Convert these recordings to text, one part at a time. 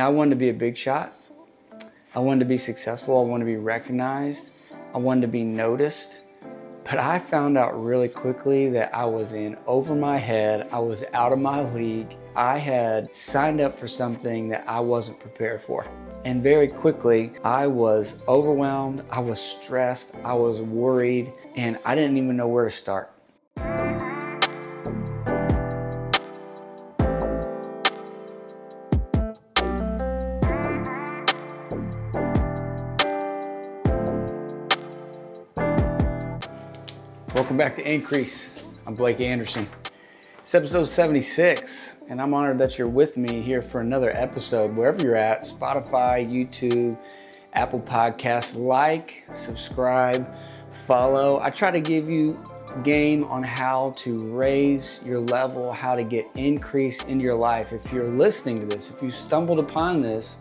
I wanted to be a big shot. I wanted to be successful. I wanted to be recognized. I wanted to be noticed. But I found out really quickly that I was in over my head. I was out of my league. I had signed up for something that I wasn't prepared for. And very quickly, I was overwhelmed. I was stressed. I was worried. And I didn't even know where to start. Welcome back to Increase. I'm Blake Anderson. It's episode 76, and I'm honored that you're with me here for another episode, wherever you're at, Spotify, YouTube, Apple Podcasts. Like, subscribe, follow. I try to give you game on how to raise your level, how to get increase in your life. If you're listening to this, if you stumbled upon this,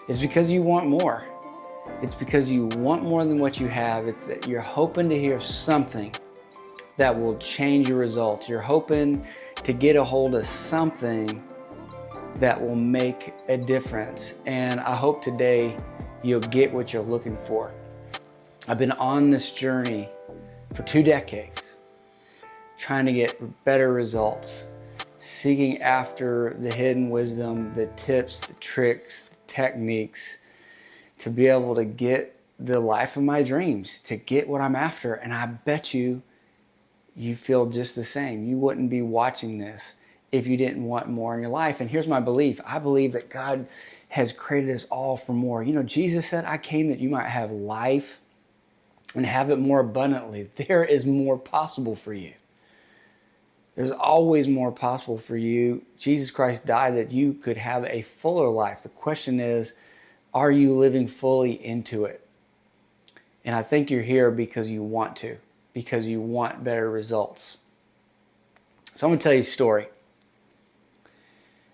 it's because you want more. It's because you want more than what you have. It's that you're hoping to hear something that will change your results. You're hoping to get a hold of something that will make a difference. And I hope today you'll get what you're looking for. I've been on this journey for 2 decades, trying to get better results, seeking after the hidden wisdom, the tips, the tricks, the techniques, to be able to get the life of my dreams, to get what I'm after. And I bet you feel just the same. You wouldn't be watching this if you didn't want more in your life. And here's my belief. I believe that God has created us all for more. Jesus said, I came that you might have life and have it more abundantly. There is more possible for you. There's always more possible for you. Jesus Christ died that you could have a fuller life. The question is, are you living fully into it? And I think you're here because you want to, because you want better results. So I'm going to tell you a story.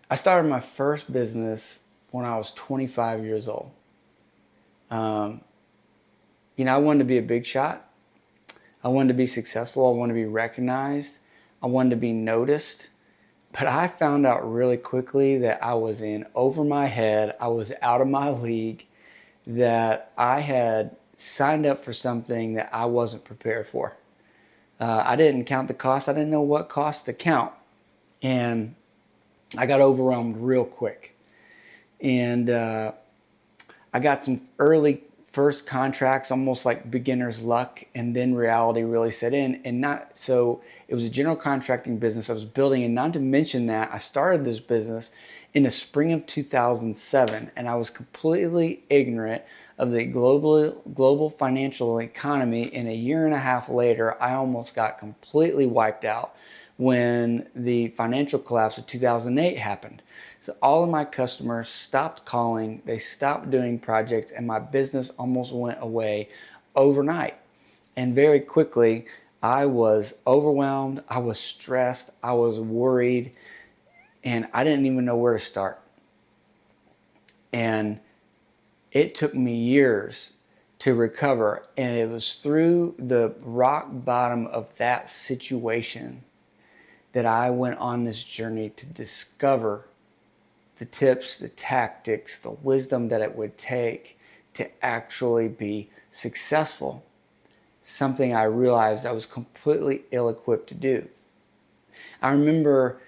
I started my first business when I was 25 years old. I wanted to be a big shot. I wanted to be successful. I wanted to be recognized. I wanted to be noticed. But I found out really quickly that I was in over my head. I was out of my league, that I had signed up for something that I wasn't prepared for. I didn't count the cost. I didn't know what cost to count. And I got overwhelmed real quick. And I got some early first contracts, almost like beginner's luck, and then reality really set in. So it was a general contracting business I was building, and not to mention that I started this business in the spring of 2007, and I was completely ignorant of the global financial economy. And a year and a half later, I almost got completely wiped out when the financial collapse of 2008 happened. So all of my customers stopped calling, they stopped doing projects, and my business almost went away overnight. And very quickly, I was overwhelmed, I was stressed, I was worried, and I didn't even know where to start. And it took me years to recover, and it was through the rock bottom of that situation that I went on this journey to discover the tips, the tactics, the wisdom that it would take to actually be successful. Something I realized I was completely ill-equipped to do. I remember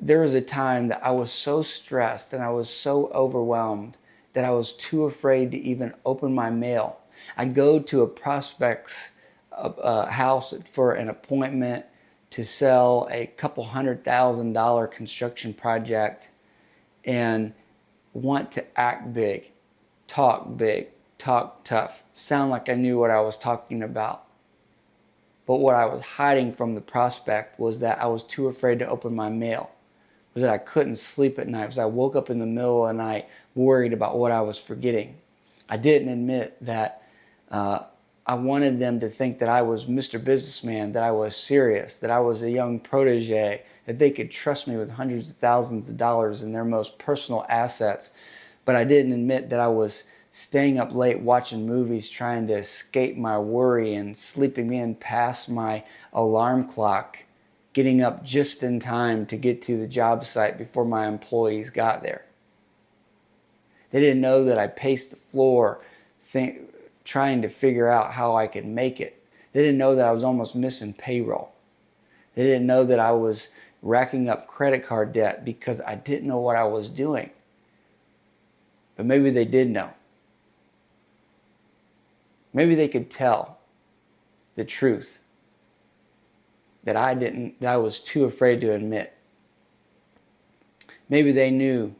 there was a time that I was so stressed and I was so overwhelmed that I was too afraid to even open my mail. I'd go to a prospect's house for an appointment to sell a couple $100,000 construction project and want to act big, talk tough, sound like I knew what I was talking about. But what I was hiding from the prospect was that I was too afraid to open my mail, was that I couldn't sleep at night, was I woke up in the middle of the night worried about what I was forgetting. I didn't admit that I wanted them to think that I was Mr. Businessman, that I was serious, that I was a young protege, that they could trust me with hundreds of thousands of dollars in their most personal assets. But I didn't admit that I was staying up late watching movies, trying to escape my worry and sleeping in past my alarm clock, getting up just in time to get to the job site before my employees got there. They didn't know that I paced the floor trying to figure out how I could make it. They didn't know that I was almost missing payroll. They didn't know that I was racking up credit card debt because I didn't know what I was doing. But maybe they did know. Maybe they could tell the truth that I was too afraid to admit. Maybe they knew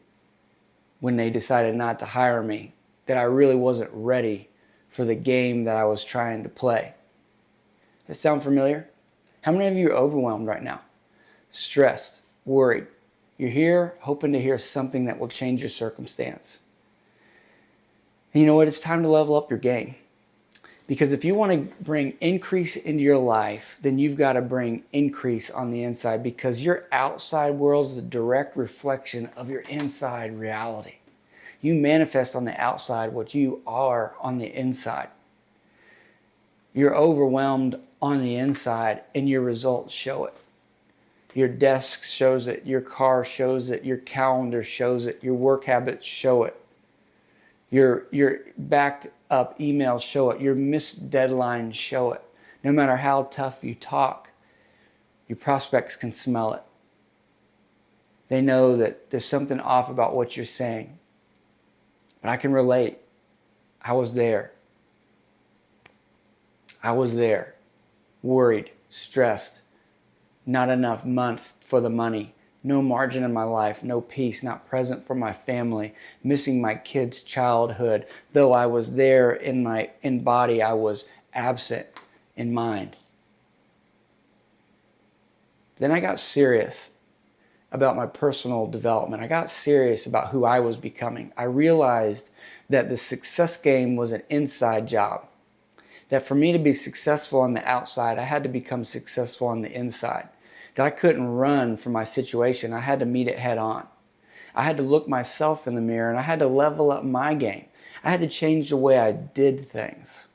when they decided not to hire me that I really wasn't ready for the game that I was trying to play. Does that sound familiar? How many of you are overwhelmed right now? Stressed, worried. You're here hoping to hear something that will change your circumstance. And you know what? It's time to level up your game. Because if you want to bring increase into your life, then you've got to bring increase on the inside, because your outside world is a direct reflection of your inside reality. You manifest on the outside what you are on the inside. You're overwhelmed on the inside and your results show it. Your desk shows it, your car shows it, your calendar shows it, your work habits show it. Your backed up emails show it, your missed deadlines show it. No matter how tough you talk, your prospects can smell it. They know that there's something off about what you're saying. But I can relate. I was there. Worried, stressed, not enough month for the money, no margin in my life, no peace, not present for my family, missing my kids' childhood. Though I was there in body, I was absent in mind. Then I got serious about my personal development. I got serious about who I was becoming. I realized that the success game was an inside job. That for me to be successful on the outside, I had to become successful on the inside. That I couldn't run from my situation. I had to meet it head on. I had to look myself in the mirror and I had to level up my game. I had to change the way I did things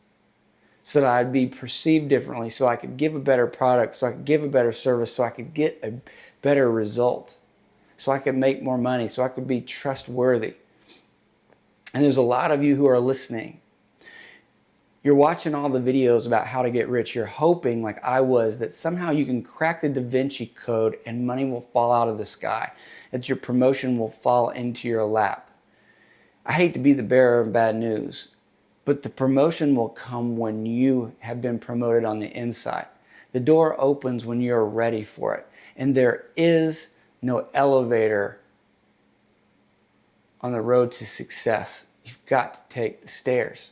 so that I'd be perceived differently, so I could give a better product, so I could give a better service, so I could get a better result, so I could make more money, so I could be trustworthy. And there's a lot of you who are listening. You're watching all the videos about how to get rich. You're hoping, like I was, that somehow you can crack the Da Vinci Code and money will fall out of the sky, that your promotion will fall into your lap. I hate to be the bearer of bad news, but the promotion will come when you have been promoted on the inside. The door opens when you're ready for it. And there is no elevator on the road to success. You've got to take the stairs.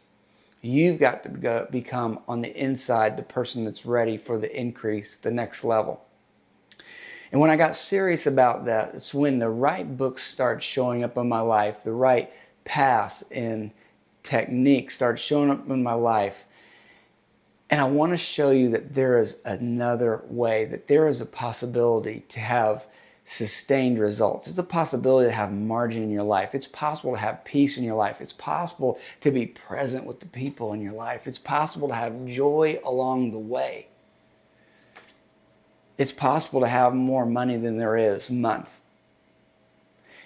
You've got to become on the inside the person that's ready for the increase, the next level. And when I got serious about that, it's when the right books started showing up in my life, the right paths and techniques started showing up in my life. And I want to show you that there is another way, that there is a possibility to have sustained results. It's a possibility to have margin in your life. It's possible to have peace in your life. It's possible to be present with the people in your life. It's possible to have joy along the way. It's possible to have more money than there is a month.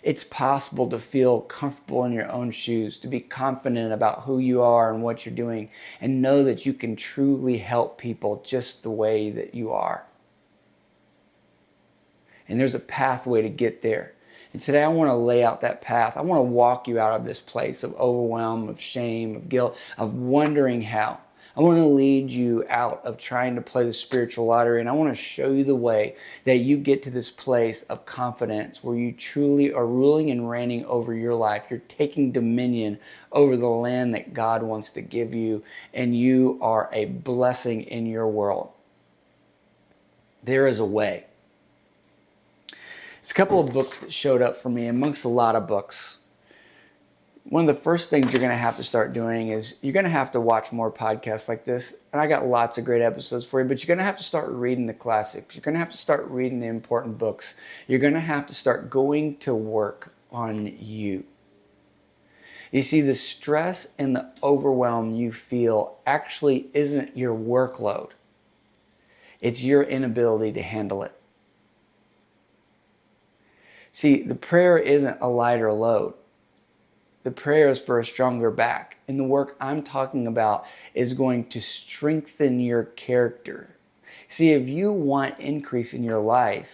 It's possible to feel comfortable in your own shoes, to be confident about who you are and what you're doing, and know that you can truly help people just the way that you are. And there's a pathway to get there. And today I want to lay out that path. I want to walk you out of this place of overwhelm, of shame, of guilt, of wondering how. I want to lead you out of trying to play the spiritual lottery, and I want to show you the way that you get to this place of confidence where you truly are ruling and reigning over your life. You're taking dominion over the land that God wants to give you, and you are a blessing in your world. There is a way. It's a couple of books that showed up for me amongst a lot of books. One of the first things you're going to have to start doing is you're going to have to watch more podcasts like this. And I got lots of great episodes for you, but you're going to have to start reading the classics. You're going to have to start reading the important books. You're going to have to start going to work on you. You see, the stress and the overwhelm you feel actually isn't your workload. It's your inability to handle it. See, the prayer isn't a lighter load. The prayer is for a stronger back. And the work I'm talking about is going to strengthen your character. See, if you want increase in your life,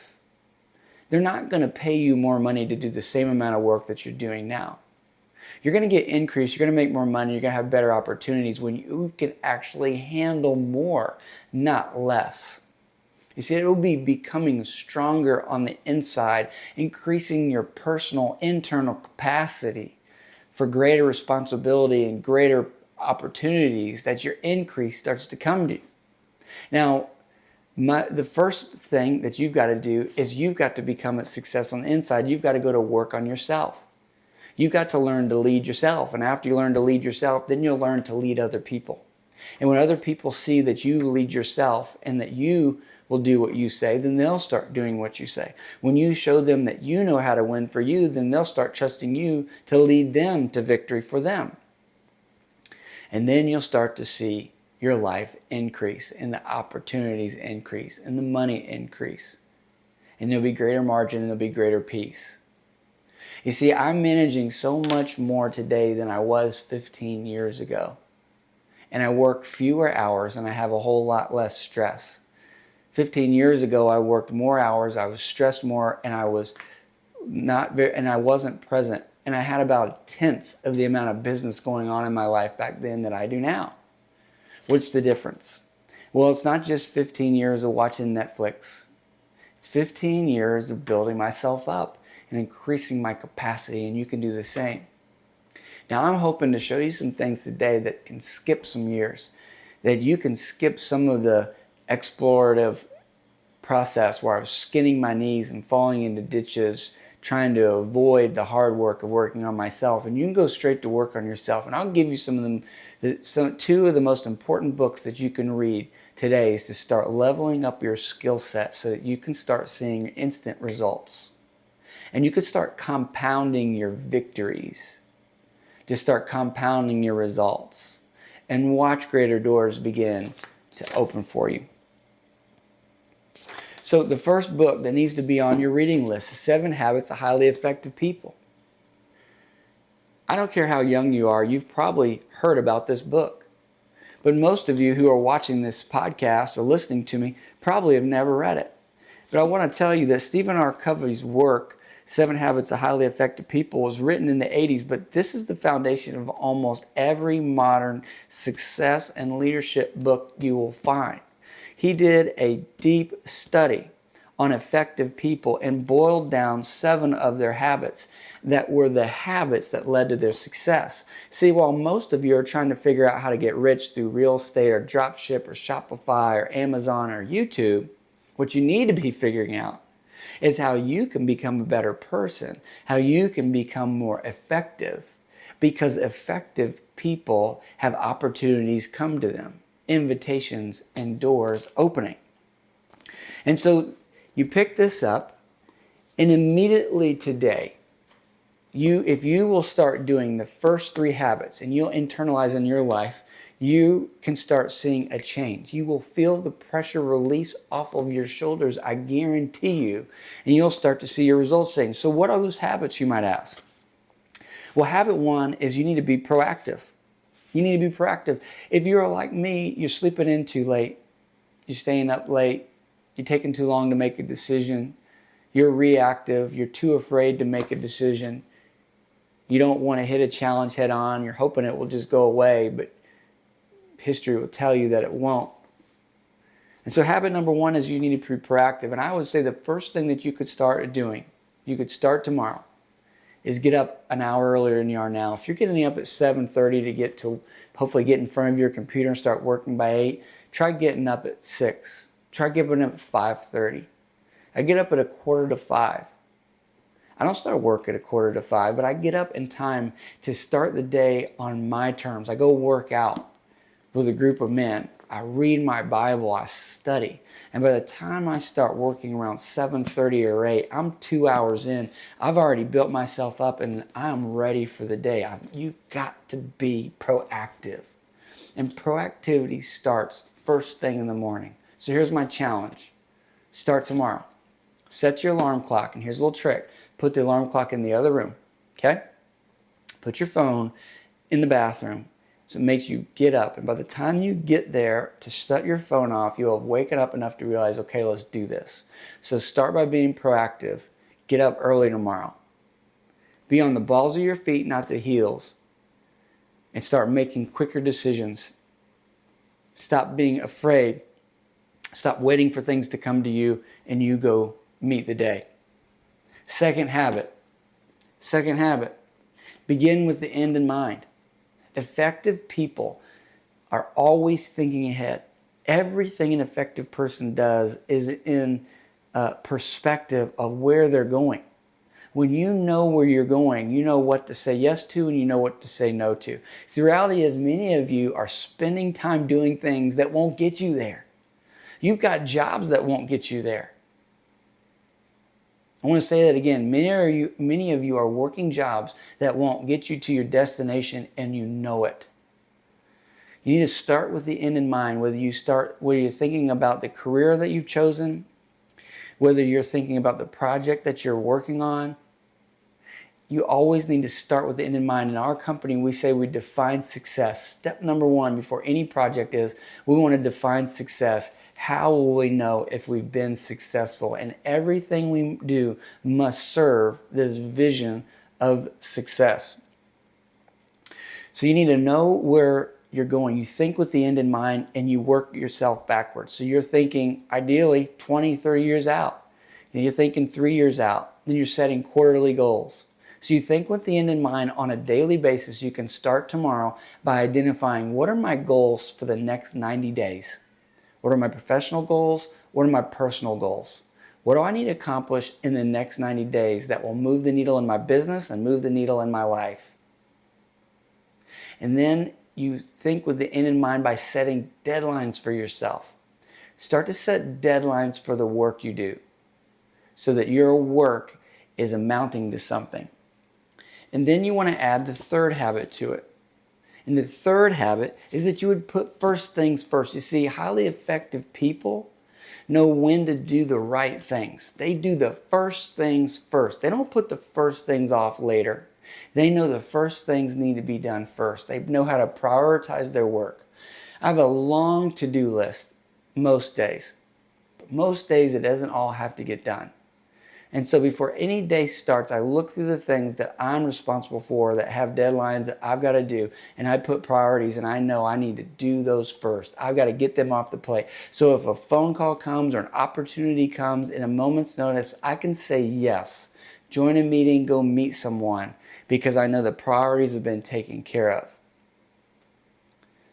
they're not going to pay you more money to do the same amount of work that you're doing now. You're going to get increase, you're going to make more money, you're going to have better opportunities when you can actually handle more, not less. You see, it will be becoming stronger on the inside, increasing your personal internal capacity for greater responsibility and greater opportunities that your increase starts to come to you. Now, the first thing that you've got to do is you've got to become a success on the inside. You've got to go to work on yourself. You've got to learn to lead yourself. And after you learn to lead yourself, then you'll learn to lead other people. And when other people see that you lead yourself and that you will do what you say, then they'll start doing what you say. When you show them that you know how to win for you, then they'll start trusting you to lead them to victory for them. And then you'll start to see your life increase and the opportunities increase and the money increase. And there'll be greater margin and there'll be greater peace. You see, I'm managing so much more today than I was 15 years ago. And I work fewer hours and I have a whole lot less stress. 15 years ago, I worked more hours, I was stressed more, and I wasn't present. And I had about 1/10 of the amount of business going on in my life back then that I do now. What's the difference? Well, it's not just 15 years of watching Netflix. It's 15 years of building myself up and increasing my capacity, and you can do the same. Now, I'm hoping to show you some things today that can skip some years, that you can skip some of the explorative process where I was skinning my knees and falling into ditches, trying to avoid the hard work of working on myself, and you can go straight to work on yourself. And I'll give you some of them. Two of the most important books that you can read today is to start leveling up your skill set so that you can start seeing instant results. And you can start compounding your victories, to start compounding your results, and watch greater doors begin to open for you. So the first book that needs to be on your reading list is 7 Habits of Highly Effective People. I don't care how young you are, you've probably heard about this book. But most of you who are watching this podcast or listening to me probably have never read it. But I want to tell you that Stephen R. Covey's work, 7 Habits of Highly Effective People, was written in the 80s, but this is the foundation of almost every modern success and leadership book you will find. He did a deep study on effective people and boiled down 7 of their habits that were the habits that led to their success. See, while most of you are trying to figure out how to get rich through real estate or dropship or Shopify or Amazon or YouTube, what you need to be figuring out is how you can become a better person, how you can become more effective, because effective people have opportunities come to them, invitations and doors opening. And so you pick this up, and immediately today, if you will start doing the first 3 habits and you'll internalize in your life, you can start seeing a change. You will feel the pressure release off of your shoulders, I guarantee you, and you'll start to see your results change. So what are those habits, you might ask? Well, habit 1 is you need to be proactive. You need to be proactive. If you're like me, you're sleeping in too late, you're staying up late, you're taking too long to make a decision, you're reactive, you're too afraid to make a decision, you don't want to hit a challenge head on, you're hoping it will just go away, but history will tell you that it won't. And so habit number 1 is you need to be proactive. And I would say the first thing that you could start doing, you could start tomorrow, is get up an hour earlier than you are now. If you're getting up at 7:30 to hopefully get in front of your computer and start working by 8, try getting up at 6. Try getting up at 5:30. I get up at 4:45. I don't start work at 4:45, but I get up in time to start the day on my terms. I go work out with a group of men. I read my Bible, I study. And by the time I start working around 7:30 or 8, I'm 2 hours in. I've already built myself up and I'm ready for the day. You've got to be proactive. And proactivity starts first thing in the morning. So here's my challenge. Start tomorrow. Set your alarm clock, and here's a little trick. Put the alarm clock in the other room, okay? Put your phone in the bathroom. So it makes you get up. And by the time you get there to shut your phone off, you'll have waken up enough to realize, okay, let's do this. So start by being proactive. Get up early tomorrow. Be on the balls of your feet, not the heels. And start making quicker decisions. Stop being afraid. Stop waiting for things to come to you and you go meet the day. Second habit. Begin with the end in mind. Effective people are always thinking ahead. Everything an effective person does is in perspective of where they're going. When you know where you're going, you know what to say yes to and you know what to say no to. So the reality is many of you are spending time doing things that won't get you there. You've got jobs that won't get you there. I want to say that again. Many of you are working jobs that won't get you to your destination and you know it. You need to start with the end in mind, whether you're thinking about the career that you've chosen, whether you're thinking about the project that you're working on. You always need to start with the end in mind. In our company, we say we define success. Step number one before any project is we want to define success. How will we know if we've been successful? And everything we do must serve this vision of success. So you need to know where you're going. You think with the end in mind and you work yourself backwards. So you're thinking ideally 20, 30 years out. And you're thinking 3 years out. Then you're setting quarterly goals. So you think with the end in mind on a daily basis. You can start tomorrow by identifying what are my goals for the next 90 days. What are my professional goals? What are my personal goals? What do I need to accomplish in the next 90 days that will move the needle in my business and move the needle in my life? And then you think with the end in mind by setting deadlines for yourself. Start to set deadlines for the work you do so that your work is amounting to something. And then you want to add the third habit to it. And the third habit is that you would put first things first. You see, highly effective people know when to do the right things. They do the first things first. They don't put the first things off later. They know the first things need to be done first. They know how to prioritize their work. I have a long to-do list most days. But most days it doesn't all have to get done. And so before any day starts, I look through the things that I'm responsible for that have deadlines that I've got to do. And I put priorities and I know I need to do those first. I've got to get them off the plate. So if a phone call comes or an opportunity comes in a moment's notice, I can say yes. Join a meeting, go meet someone because I know the priorities have been taken care of.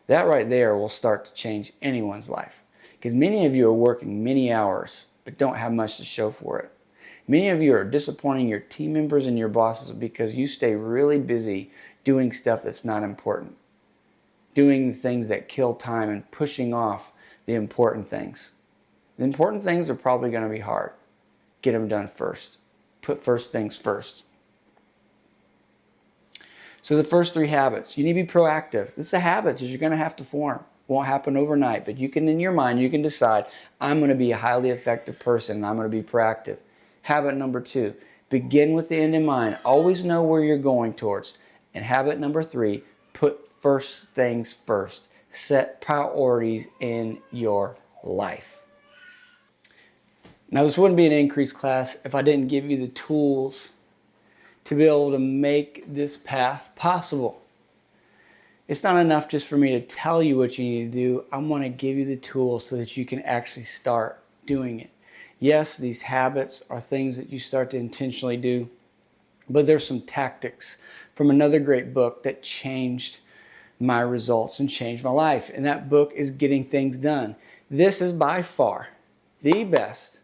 That right there will start to change anyone's life. Because many of you are working many hours but don't have much to show for it. Many of you are disappointing your team members and your bosses because you stay really busy doing stuff that's not important. Doing the things that kill time and pushing off the important things. The important things are probably going to be hard. Get them done first. Put first things first. So the first 3 habits. You need to be proactive. This is a habit that you're going to have to form. It won't happen overnight, but you can, in your mind, you can decide, I'm going to be a highly effective person and I'm going to be proactive. Habit number 2, begin with the end in mind. Always know where you're going towards. And habit number 3, put first things first. Set priorities in your life. Now, this wouldn't be an increased class if I didn't give you the tools to be able to make this path possible. It's not enough just for me to tell you what you need to do. I want to give you the tools so that you can actually start doing it. Yes, these habits are things that you start to intentionally do, but there's some tactics from another great book that changed my results and changed my life. And that book is Getting Things Done. This is by far the best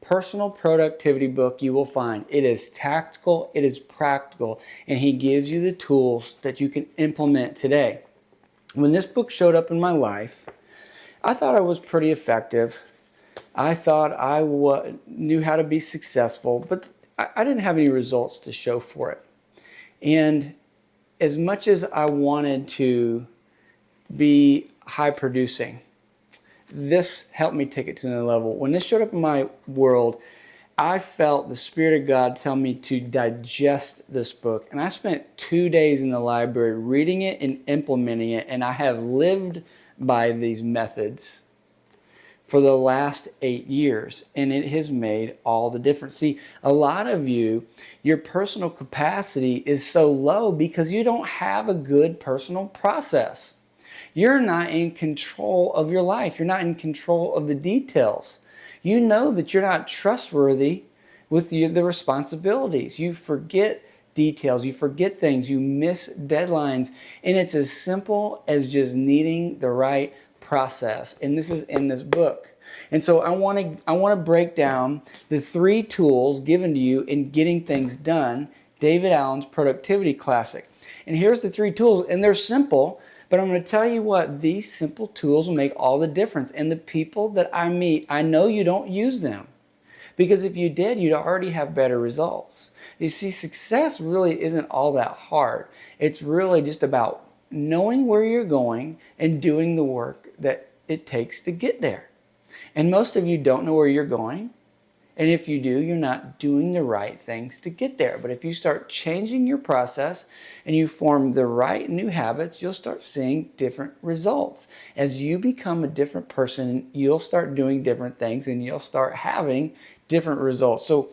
personal productivity book you will find. It is tactical, it is practical, and he gives you the tools that you can implement today. When this book showed up in my life, I thought I was pretty effective. I thought I knew how to be successful, but I didn't have any results to show for it. And as much as I wanted to be high producing, this helped me take it to another level. When this showed up in my world, I felt the Spirit of God tell me to digest this book. And I spent 2 days in the library reading it and implementing it. And I have lived by these methods for the last 8 years. And it has made all the difference. See, a lot of you, your personal capacity is so low because you don't have a good personal process. You're not in control of your life. You're not in control of the details. You know that you're not trustworthy with the responsibilities. You forget details. You forget things. You miss deadlines. And it's as simple as just needing the right process. And this is in this book. And so I want to break down the 3 tools given to you in getting things done, David Allen's productivity classic. And here's the 3 tools, and they're simple. But I'm going to tell you what, these simple tools will make all the difference. And the people that I meet, I know you don't use them. Because if you did, you'd already have better results. You see, success really isn't all that hard. It's really just about knowing where you're going and doing the work that it takes to get there. And most of you don't know where you're going. And if you do, you're not doing the right things to get there. But if you start changing your process and you form the right new habits, you'll start seeing different results. As you become a different person, you'll start doing different things and you'll start having different results. So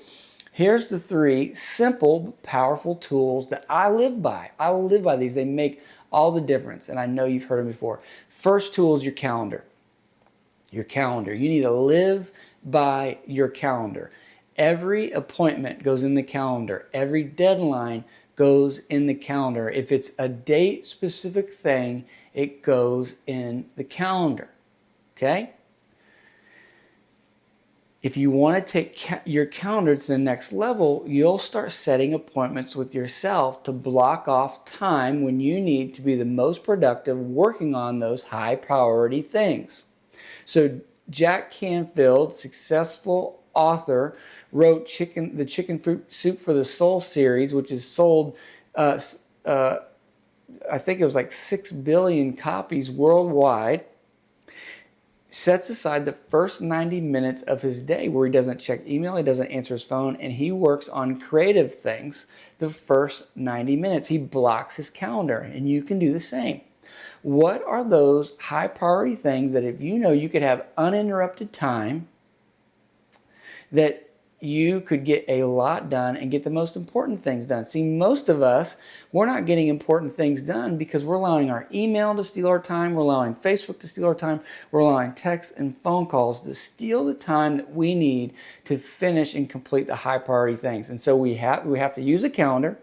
here's the 3 simple, powerful tools that I live by. I will live by these. They make all the difference. And I know you've heard them before. First tool is your calendar. Your calendar. You need to live by your calendar. Every appointment goes in the calendar. Every deadline goes in the calendar. If it's a date specific thing, it goes in the calendar. Okay? If you want to take your calendar to the next level, you'll start setting appointments with yourself to block off time when you need to be the most productive working on those high priority things. So Jack Canfield, successful author, wrote the Chicken Soup for the Soul series, which is sold, I think it was like 6 billion copies worldwide. Sets aside the first 90 minutes of his day where he doesn't check email, he doesn't answer his phone, and he works on creative things the first 90 minutes. He blocks his calendar, and you can do the same. What are those high priority things that if you know you could have uninterrupted time, that you could get a lot done and get the most important things done? See, most of us, we're not getting important things done because we're allowing our email to steal our time, we're allowing Facebook to steal our time, we're allowing texts and phone calls to steal the time that we need to finish and complete the high priority things. And so we have to use a calendar.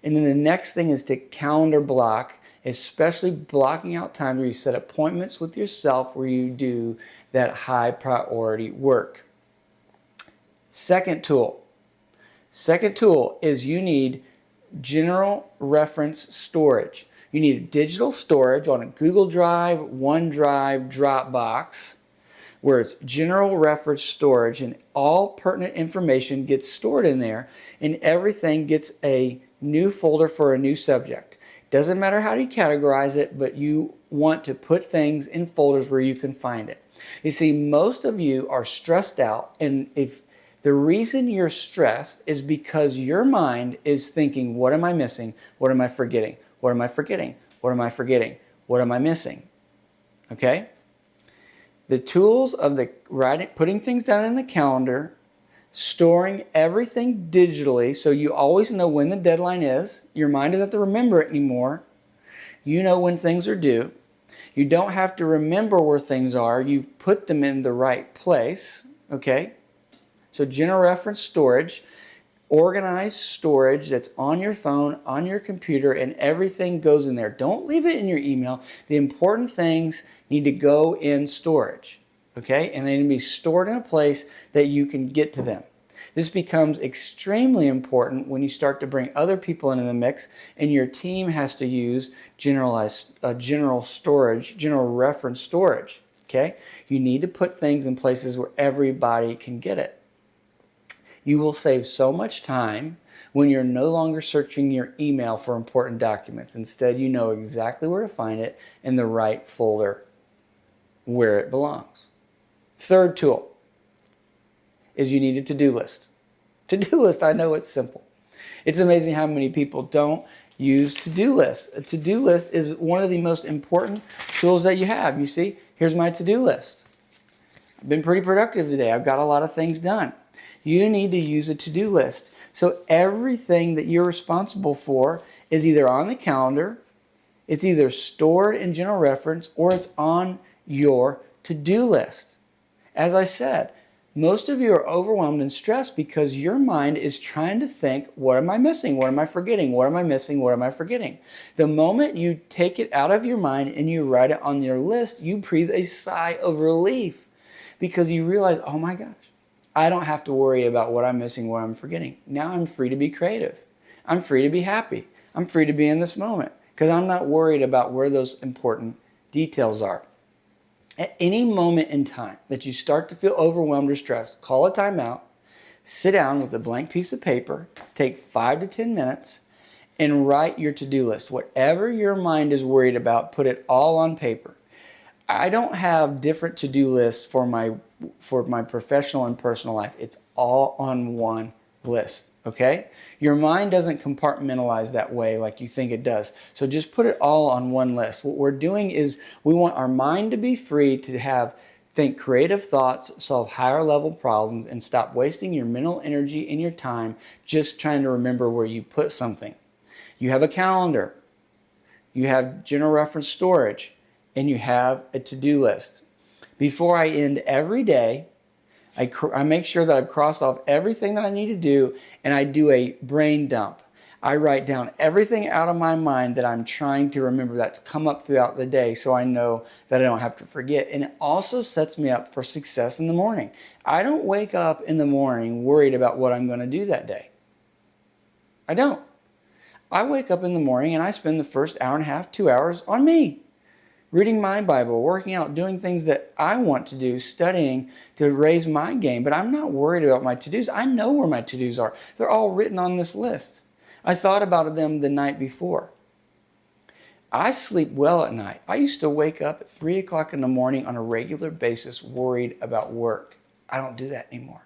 And then the next thing is to calendar block, especially blocking out time where you set appointments with yourself where you do that high priority work. Second tool is you need general reference storage. You need digital storage on a Google Drive, OneDrive, Dropbox, where it's general reference storage and all pertinent information gets stored in there and everything gets a new folder for a new subject. Doesn't matter how you categorize it, but you want to put things in folders where you can find it. You see, most of you are stressed out, and if the reason you're stressed is because your mind is thinking, what am I missing? What am I forgetting? What am I forgetting? What am I forgetting? What am I missing? Okay? The tools of putting things down in the calendar, storing everything digitally so you always know when the deadline is. Your mind doesn't have to remember it anymore. You know when things are due. You don't have to remember where things are. You've put them in the right place. Okay? So general reference storage, organized storage that's on your phone, on your computer, and everything goes in there. Don't leave it in your email. The important things need to go in storage. Okay? And they need to be stored in a place that you can get to them. This becomes extremely important when you start to bring other people into the mix and your team has to use general reference storage. Okay? You need to put things in places where everybody can get it. You will save so much time when you're no longer searching your email for important documents. Instead, you know exactly where to find it in the right folder where it belongs. Third tool is you need a to-do list. To-do list, I know it's simple. It's amazing how many people don't use to-do lists. A to-do list is one of the most important tools that you have. You see, here's my to-do list. I've been pretty productive today. I've got a lot of things done. You need to use a to-do list. So everything that you're responsible for is either on the calendar, it's either stored in general reference, or it's on your to-do list. As I said, most of you are overwhelmed and stressed because your mind is trying to think, what am I missing? What am I forgetting? What am I missing? What am I forgetting? The moment you take it out of your mind and you write it on your list, you breathe a sigh of relief because you realize, oh my gosh, I don't have to worry about what I'm missing, what I'm forgetting. Now I'm free to be creative. I'm free to be happy. I'm free to be in this moment because I'm not worried about where those important details are. At any moment in time that you start to feel overwhelmed or stressed, call a timeout, sit down with a blank piece of paper, take 5 to 10 minutes, and write your to-do list. Whatever your mind is worried about, put it all on paper. I don't have different to-do lists for my professional and personal life. It's all on one list, okay? Your mind doesn't compartmentalize that way like you think it does. So just put it all on one list. What we're doing is we want our mind to be free to think creative thoughts, solve higher level problems, and stop wasting your mental energy and your time just trying to remember where you put something. You have a calendar, you have general reference storage, and you have a to-do list. Before I end every day, I make sure that I've crossed off everything that I need to do, and I do a brain dump. I write down everything out of my mind that I'm trying to remember that's come up throughout the day so I know that I don't have to forget. And it also sets me up for success in the morning. I don't wake up in the morning worried about what I'm going to do that day. I don't. I wake up in the morning and I spend the first hour and a half, 2 hours on me. Reading my Bible, working out, doing things that I want to do, studying to raise my game. But I'm not worried about my to-dos. I know where my to-dos are. They're all written on this list. I thought about them the night before. I sleep well at night. I used to wake up at 3 o'clock in the morning on a regular basis worried about work. I don't do that anymore.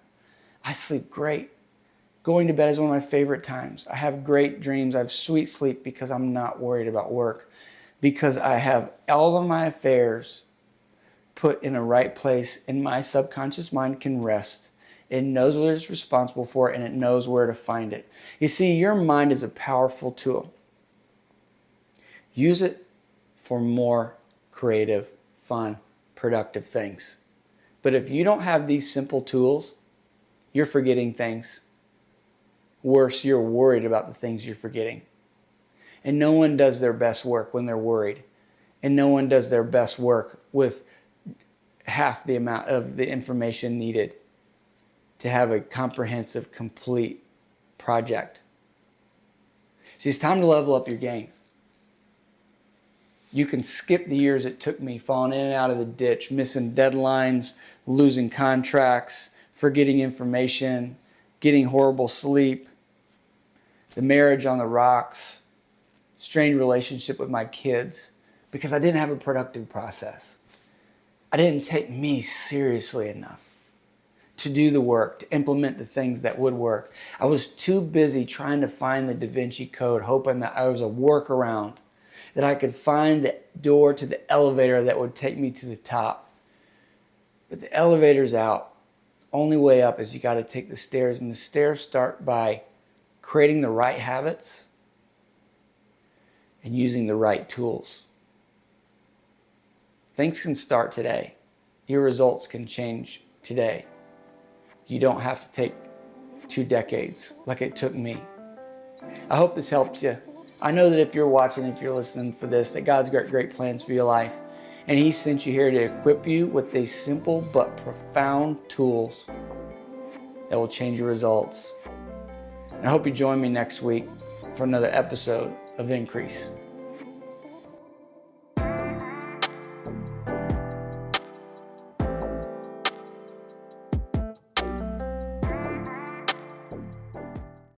I sleep great. Going to bed is one of my favorite times. I have great dreams. I have sweet sleep because I'm not worried about work. Because I have all of my affairs put in a right place and my subconscious mind can rest. It knows what it's responsible for and it knows where to find it. You see, your mind is a powerful tool. Use it for more creative, fun, productive things. But if you don't have these simple tools, you're forgetting things. Worse, you're worried about the things you're forgetting. And no one does their best work when they're worried. And no one does their best work with half the amount of the information needed to have a comprehensive, complete project. See, it's time to level up your game. You can skip the years it took me falling in and out of the ditch, missing deadlines, losing contracts, forgetting information, getting horrible sleep, the marriage on the rocks, strained relationship with my kids because I didn't have a productive process. I didn't take me seriously enough to do the work, to implement the things that would work. I was too busy trying to find the Da Vinci Code, hoping that I was a workaround, that I could find the door to the elevator that would take me to the top. But the elevator's out. Only way up is you got to take the stairs, and the stairs start by creating the right habits and using the right tools. Things can start today. Your results can change today. You don't have to take 2 decades like it took me. I hope this helped you. I know that if you're watching, if you're listening for this, that God's got great plans for your life. And He sent you here to equip you with these simple but profound tools that will change your results. And I hope you join me next week for another episode of Increase.